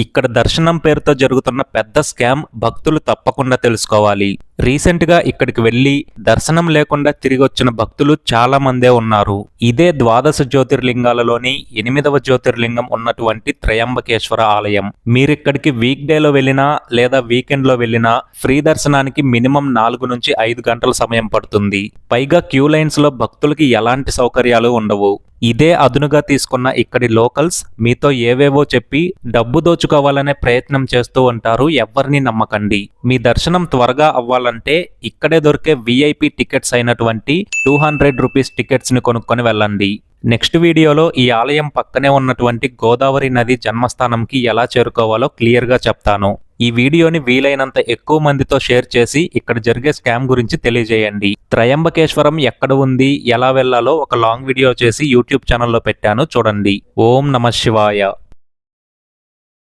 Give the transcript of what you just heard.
ఇక్కడ దర్శనం పేరుతో జరుగుతున్న పెద్ద స్కామ్ భక్తులు తప్పకుండా తెలుసుకోవాలి. రీసెంట్ గా ఇక్కడికి వెళ్లి దర్శనం లేకుండా తిరిగి వచ్చిన భక్తులు చాలా మందే ఉన్నారు. ఇదే ద్వాదశ జ్యోతిర్లింగాలలోని 8వ జ్యోతిర్లింగం ఉన్నటువంటి త్రయంబకేశ్వర ఆలయం. మీరిక్కడికి వీక్ డేలో వెళ్ళినా లేదా వీకెండ్ లో వెళ్ళినా ఫ్రీ దర్శనానికి మినిమం 4 నుంచి 5 గంటల సమయం పడుతుంది. పైగా క్యూ లైన్స్ లో భక్తులకి ఎలాంటి సౌకర్యాలు ఉండవు. ఇదే అదునుగా తీసుకున్న ఇక్కడి లోకల్స్ మీతో ఏవేవో చెప్పి డబ్బు దోచుకోవాలనే ప్రయత్నం చేస్తూ ఉంటారు. ఎవరిని నమ్మకండి. మీ దర్శనం త్వరగా అవ్వాలంటే ఇక్కడే దొరికే విఐపి టికెట్స్ అయినటువంటి 200 రూపీస్ టికెట్స్ ని కొనుక్కొని వెళ్ళండి. నెక్స్ట్ వీడియోలో ఈ ఆలయం పక్కనే ఉన్నటువంటి గోదావరి నది జన్మస్థానంకి ఎలా చేరుకోవాలో క్లియర్ గా చెప్తాను. ఈ వీడియోని వీలైనంత ఎక్కువ మందితో షేర్ చేసి ఇక్కడ జరిగే స్కామ్ గురించి తెలియజేయండి. త్రయంబకేశ్వరం ఎక్కడ ఉంది, ఎలా వెళ్లాలో ఒక లాంగ్ వీడియో చేసి యూట్యూబ్ ఛానల్లో పెట్టాను, చూడండి. ఓం నమః శివాయ.